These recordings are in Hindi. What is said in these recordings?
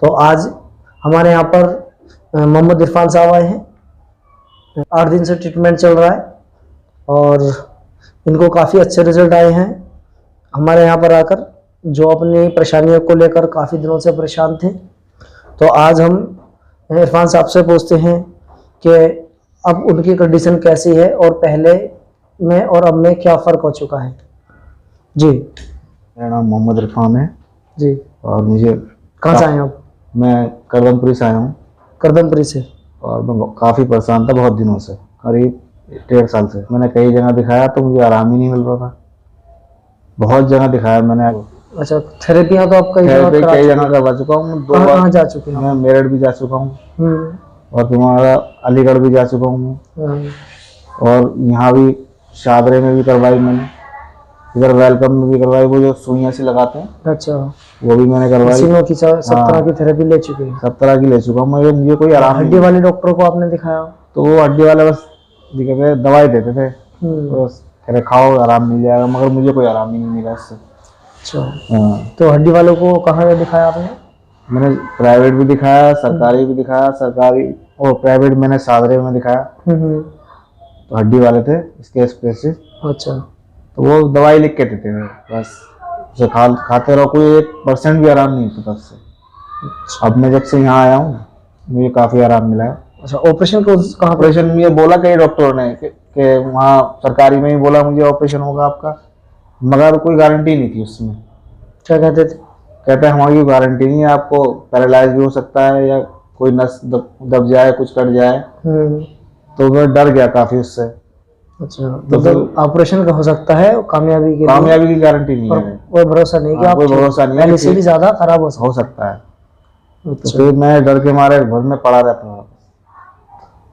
तो आज हमारे यहाँ पर मोहम्मद इरफान साहब आए हैं। 8 दिन से ट्रीटमेंट चल रहा है और इनको काफ़ी अच्छे रिजल्ट आए हैं। हमारे यहाँ पर आकर जो अपनी परेशानियों को लेकर काफ़ी दिनों से परेशान थे, तो आज हम इरफान साहब से पूछते हैं कि अब उनकी कंडीशन कैसी है और पहले में और अब में क्या फ़र्क हो चुका है। जी, मेरा नाम मोहम्मद इरफान है जी। और मुझे कहाँ से आए हैं आप? मैं करदमपुरी से आया हूँ करदमपुरी से। और मैं काफ़ी परेशान था बहुत दिनों से, करीब 1.5 साल से। मैंने कई जगह दिखाया तो मुझे आराम ही नहीं मिल रहा था। बहुत जगह दिखाया मैंने। अच्छा, थेरेपियाँ तो आप कई जगह करवा चुका हूँ। 2 बार कहाँ जा चुके हैं? मैं मेरठ भी जा चुका हूँ और तुम्हारा अलीगढ़ भी जा चुका हूँ और यहाँ भी शादरे में भी करवाई मैंने, इधर वेलकम में भी करवाई। वो जो सुइयां से लगाते हैं, अच्छा, वो भी मैंने करवाई। सीनों की सब तरह की थेरेपी ले चुके हैं? सब तरह की ले चुका हूँ। मुझे कोई आराम। हड्डी वाले डॉक्टर को आपने दिखाया? तो वो हड्डी वाले बस दवाई देते थे, बस कह खाओ आराम मिल जाएगा, मगर मुझे कोई आराम ही नहीं मिला इससे। अच्छा, तो हड्डी वालों को कहाँ पे दिखाया आपने? मैंने प्राइवेट भी दिखाया, सरकारी भी दिखाया। सरकारी और प्राइवेट मैंने सादरे में दिखाया। तो हड्डी वाले थे इसके स्पेशलिस्ट। अच्छा, तो वो दवाई लिख के देते थे, बस उसे खाते रहो, कोई 1% भी आराम नहीं होता तब से। अच्छा। अब मैं जब से यहाँ आया हूँ मुझे काफ़ी आराम मिला है। अच्छा, ऑपरेशन को कहाँ? ऑपरेशन मुझे बोला कई डॉक्टरों ने कि वहाँ सरकारी में ही बोला मुझे ऑपरेशन होगा आपका, मगर कोई गारंटी नहीं थी उसमें। क्या कहते थे? कहते हैं हमारी कोई गारंटी नहीं है, आपको पैरालाइज भी हो सकता है या कोई नस दब जाए, कुछ कट जाए। तो मैं डर गया काफ़ी उससे। अच्छा, तो ऑपरेशन का हो सकता है, कामयाबी की गारंटी नहीं है, कोई भरोसा नहीं कि आप कोई भरोसा नहीं है, पहले से भी ज्यादा खराब हो सकता है। अच्छा। तो फिर मैं डर के मारे घर में पड़ा रहता था।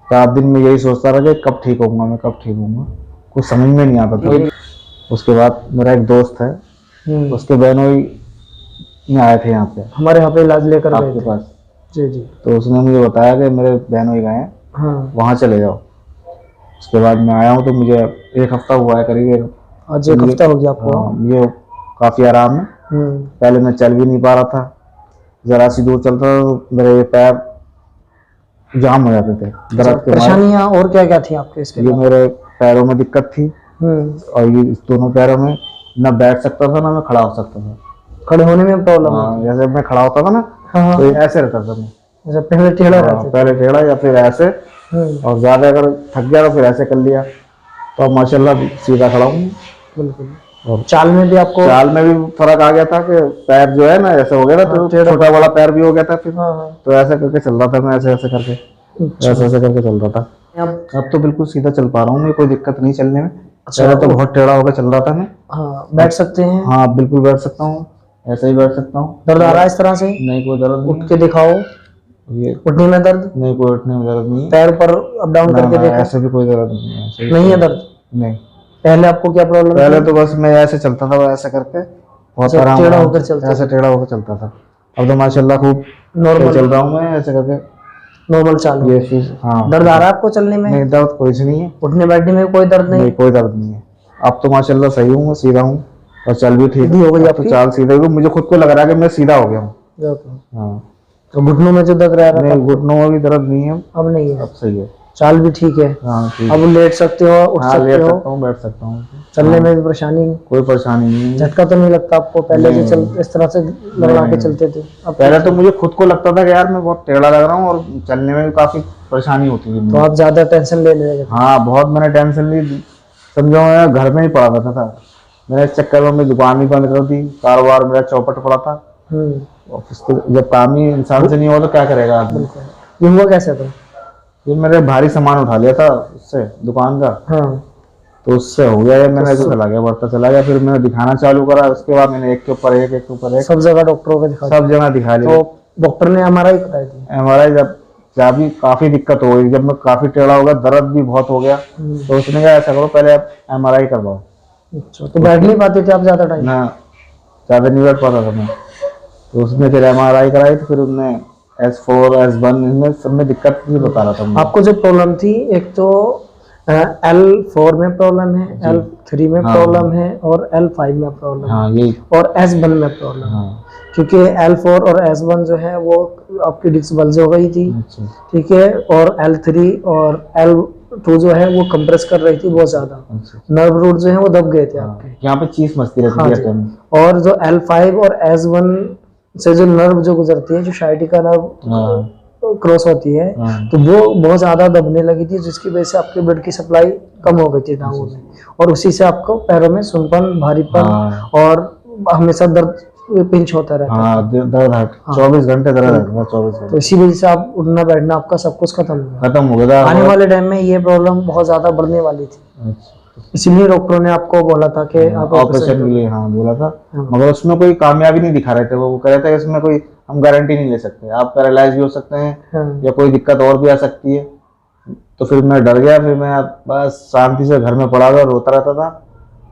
4 दिन में यही सोचता रहा कि कब ठीक होऊंगा मैं, कब ठीक होऊंगा, कुछ समझ में नहीं आता था। उसके बाद मेरा एक दोस्त है, उसके बहनोई में आए थे यहाँ पे, हमारे यहाँ पे इलाज लेकर आपके पास। जी जी। तो उसने मुझे बताया कि मेरे बहनोई गए हैं, वहाँ चले जाओ। उसके बाद मैं आया हूँ तो मुझे 1 हफ्ता हुआ है करीब। आज 1 हफ्ता हो गया आपको? मुझे काफ़ी आराम है। पहले मैं चल भी नहीं पा रहा था, जरा सी दूर चलता तो मेरे ये पैर जाम हो जाते थे दर्द के। परेशानियाँ और क्या क्या थी आपके इसके? ये मेरे पैरों में दिक्कत थी और ये इस दोनों पैरों में ना बैठ सकता था ना मैं खड़ा हो सकता था। खड़े होने में प्रॉब्लम? जैसे मैं खड़ा होता था ना, तो ऐसे रहता था मैं। अच्छा, पहले टेढ़ा रहता? पहले टेढ़ा या फिर ऐसे, और ज्यादा अगर थक गया तो फिर ऐसे कर लिया। तो अब माशाल्लाह सीधा खड़ा हूँ बिल्कुल। और चाल में भी आपको? चाल में भी फर्क आ गया था कि पैर जो है ना ऐसे हो गया था, तो छोटा बड़ा पैर भी हो गया था फिर। तो ऐसे करके चल रहा था मैं, ऐसे ऐसे करके। अच्छा। ऐसे करके चल रहा था। अब तो बिल्कुल सीधा चल पा रहा हूँ, मुझे कोई दिक्कत नहीं चलने में। अच्छा, पहले तो बहुत टेढ़ा होकर चल रहा था मैं। हाँ, बैठ सकते हैं? हाँ बिल्कुल बैठ सकता हूँ, ऐसे ही बैठ सकता हूँ। दर्द आ रहा है इस तरह से? नहीं, कोई दर्द नहीं। उठ के दिखाओ। ये उठने में दर्द? नहीं, कोई उठने में दर्द नहीं। पैर पर अप डाउन करके देखो? ऐसे भी कोई दर्द नहीं है। नहीं है दर्द? नहीं। पहले आपको क्या प्रॉब्लम? पहले तो बस मैं ऐसे चलता था, ऐसे करके बहुत आराम, टेढ़ा होकर चलता, ऐसे टेढ़ा होकर चलता था। अब तो माशाल्लाह खूब नॉर्मल चल रहा हूँ मैं, ऐसे करके नॉर्मल चालू। ये चीज। हाँ। दर्द आ रहा है आपको चलने में? नहीं, दर्द कोई नहीं है। उठने बैठने में कोई दर्द नहीं? कोई दर्द नहीं है। अब तो माशाल्लाह सही हूँ, सीधा हूँ और चल भी ठीक हो गई। अब तो चाल सीधा हो, मुझे खुद को लग रहा है कि मैं सीधा हो गया हूँ। हाँ। तो घुटनों में जो दर्द रह रहा था? घुटनों में भी दर्द नहीं है, अब नहीं है, अब सही है। चाल भी ठीक है? हाँ ठीक। अब लेट सकते हो, उठ सकते हो? सकता हूँ, बैठ सकता हूँ। चलने में भी परेशानी? कोई परेशानी नहीं है। झटका तो नहीं लगता आपको? पहले जो चल इस तरह से लगा के चलते थे? अब पहले तो मुझे खुद को लगता था कि यार मैं बहुत टेढ़ा लग रहा हूँ और चलने में भी काफी परेशानी होती थी। तो आप ज्यादा टेंशन लेने लगे? हाँ बहुत मैंने टेंशन ली, समझो मैं घर में ही पड़ा रहता था। मैंने इस चक्कर में मेरी दुकान भी बंद कर दी, कारोबार मेरा चौपट पड़ा था। ऑफिस के जब काम ही इंसान से नहीं हो तो क्या करेगा आदमी? ये हुआ कैसे था? ये मैंने भारी सामान उठा लिया था उससे, दुकान का। हाँ। तो उससे हो गया, मैंने ऐसे चला गया, बढ़ता चला गया। फिर मैंने दिखाना चालू करा, उसके बाद मैंने एक के ऊपर एक, एक के ऊपर एक, सब जगह डॉक्टरों को दिखा, सब जगह दिखा लिया। तो डॉक्टर ने MRI कराई थी? MRI जब भी काफी दिक्कत हो गई, जब मैं काफी टेढ़ा हो गया, दर्द भी बहुत हो गया, तो उसने कहा ऐसा करो पहले आप MRI करवाओ। अच्छा, तो बैठ नहीं पाते थे आप ज्यादा टाइम? ना, ज्यादा नहीं बैठ पाता था मैं। तो उसने फिर MRI कराई, तो फिर उन्होंने S4 S1 इनमें सब में दिक्कत भी बता रहा था। आपको जो प्रॉब्लम थी, एक तो L4 में प्रॉब्लम है, L3 में प्रॉब्लम है और L5 में प्रॉब्लम है, और S1 में प्रॉब्लम है। क्योंकि L4 और S1 जो है वो आपकी डिस्क बल्ज हो गई थी, अच्छा ठीक है, और L3 और L2 जो है वो कंप्रेस कर रही थी बहुत ज्यादा, अच्छा। नर्व रूट जो है वो दब गए थे आपके। यहाँ पे चीज मस्ती रहती हाँ है जी। टाइम। और जो L5 और S1 से जो नर्व जो गुजरती है, जो शाइटिका नर्व क्रॉस होती है, तो वो बहुत ज्यादा दबने लगी थी, जिसकी वजह से आपके ब्लड की सप्लाई कम हो गई थी टांगों में, और उसी से आपको पैरों में सुनपन, भारीपन और हमेशा दर्द पिंच होता रहता है। हाँ दर्द हट 24 घंटे दर्द हट 24 तो घंटे इसी वजह से आप उठना बैठना आपका सब कुछ खत्म हो गया। खत्म हो गया। आने वाले टाइम में ये प्रॉब्लम बहुत ज्यादा बढ़ने वाली थी, अच्छा। इसीलिए डॉक्टरों ने आपको बोला था कि आप ऑपरेशन के लिए हाँ बोला था, मगर उसमें कोई कामयाबी नहीं दिखा रहे थे। वो कह रहे थे इसमें कोई हम गारंटी नहीं ले सकते, आप पैरालाइज भी हो सकते हैं या कोई दिक्कत और भी आ सकती है। तो फिर मैं डर गया, फिर मैं बस शांति से घर में पड़ा हुआ रोता रहता था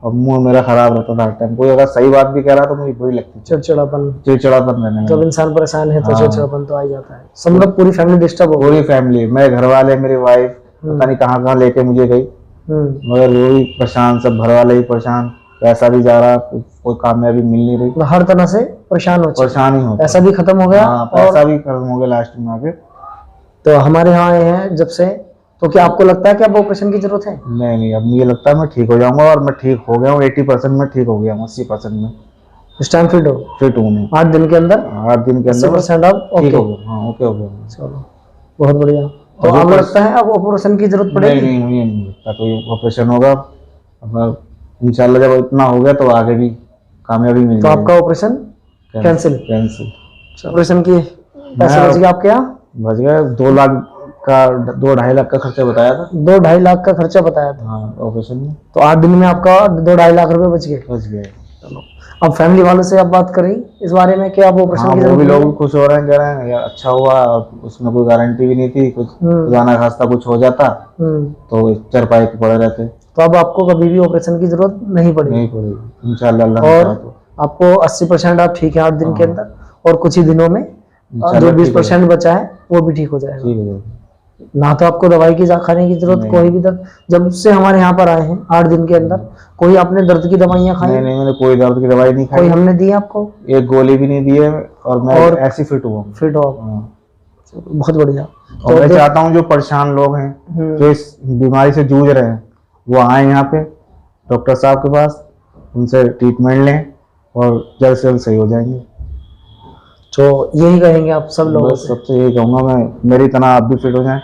और मुंह मेरा खराब रहता था हर टाइम। कोई अगर सही बात भी कह रहा तो मुझे बुरी लगती थी, चिड़चिड़ापन रहने जब इंसान परेशान है तो चिड़चिड़ापन तो आ ही जाता है। सब लोग पूरी फैमिली डिस्टर्ब हो गई, पूरी फैमिली, मेरे घर वाले, मेरी वाइफ पता नहीं कहाँ कहाँ लेके मुझे गई, मगर वो भी परेशान, सब घर वाले ही परेशान, पैसा भी जा रहा, कोई कामयाबी मिल नहीं रही, हर तरह से परेशान ही हो। पैसा भी खत्म हो गया। पैसा भी खत्म हो गया लास्ट में आके। तो हमारे यहाँ आए हैं जब से, तो क्या आपको लगता है कि अब ऑपरेशन की जरूरत है? नहीं, अब मुझे लगता है मैं ठीक हो जाऊंगा, और मैं ठीक हो गया हूँ 80% में, ठीक हो गया हूँ 80% में इस टाइम फिट हूँ मैं 8 दिन के अंदर 80% अब ठीक हो गया। हाँ ओके हो गया। चलो बहुत बढ़िया। तो आपको लगता है अब ऑपरेशन की जरूरत पड़ेगी? नहीं, मुझे नहीं लगता कोई ऑपरेशन होगा। अब इंशाल्लाह जब इतना हो गया तो आगे भी कामयाबी मिल जाएगी। तो आपका ऑपरेशन कैंसिल? ऑपरेशन की पैसे बच गए आपके यहाँ? बच गए 2 लाख का, 2-2.5 लाख का खर्चा बताया था। 2-2.5 लाख का खर्चा बताया था हाँ ऑपरेशन में। तो 8 दिन में आपका 2-2.5 लाख रुपए बच गए। चलो, अब फैमिली वालों से आप बात करें इस बारे में कि आप ऑपरेशन की वो भी लोग खुश हो रहे हैं, कह रहे हैं यार अच्छा हुआ, उसमें कोई गारंटी भी नहीं थी, कुछ खुदा खास्ता कुछ हो जाता तो चरपाई पे पड़े रहते। तो अब आपको कभी भी ऑपरेशन की जरूरत नहीं पड़ेगी इंशाल्लाह। और आपको 80% आप ठीक है 8 दिन के अंदर, और कुछ ही दिनों में जो 20% बचा है वो भी ठीक हो जाएगा। ना तो आपको दवाई की खाने की जरूरत, कोई भी दर्द, जब से हमारे यहाँ पर आए हैं 8 दिन के अंदर कोई आपने दर्द की दवाइयाँ खाई? नहीं, मैंने कोई दर्द की दवाई नहीं खाई। कोई हमने दी आपको? एक गोली भी नहीं दी है, और मैं ऐसी फिट हुआ। बहुत बढ़िया। तो मैं चाहता हूँ जो परेशान लोग हैं, जो इस बीमारी से जूझ रहे हैं, वो आए यहाँ पे डॉक्टर साहब के पास, उनसे ट्रीटमेंट लें और जल्द से जल्द सही हो जाएंगे। तो यही कहेंगे आप सब लोगों से? सबसे यही कहूँगा मैं, मेरी तरह आप भी फिट हो जाएं,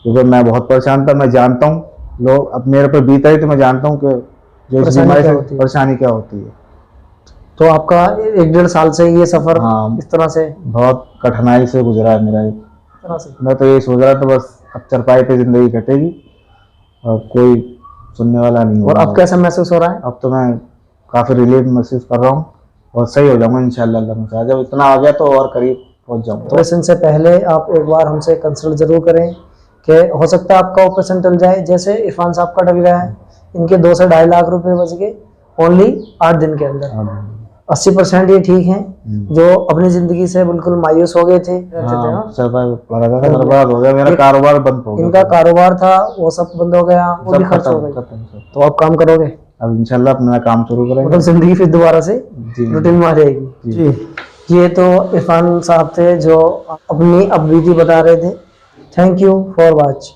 क्योंकि मैं बहुत परेशान था। मैं जानता हूँ लोग अब मेरे पर बीत रही, तो मैं जानता हूँ कि जो इस बीमारी से परेशानी क्या होती है। तो आपका 1-1.5 साल से ये सफर इस तरह से बहुत कठिनाई से गुजरा है मेरा तरह से। मैं तो ये सोच रहा था बस अब चरपाई पे जिंदगी कटेगी और कोई सुनने वाला नहीं होगा। और अब कैसा महसूस हो रहा है? अब तो मैं काफी रिलीफ महसूस कर रहा हूँ और सही हो जाऊंगा इंशाल्लाह। जब इतना आ गया तो और करीब पहुंच जाऊंगा। ऑपरेशन से पहले आप एक बार हमसे कंसल्ट जरूर करें कि हो सकता है आपका ऑपरेशन टल जाए, जैसे इरफान साहब का टल गया है। इनके 2 से 2.5 लाख रुपए बच गए ओनली 8 दिन के अंदर। 80% ये ठीक हैं, जो अपनी जिंदगी से बिल्कुल मायूस हो गए थे, बर्बाद हो गया, मेरा कारोबार बंद हो गया। इनका कारोबार था वो सब बंद हो गया, वो भी खर्च हो गया। तो आप काम करोगे अब इंशाल्लाह, अपना काम शुरू करेंगे, मतलब जिंदगी फिर दोबारा से रूटीन में आ जाएगी। जी, ये तो इरफान साहब थे जो अपनी अब बीती बता रहे थे। Thank you for watch.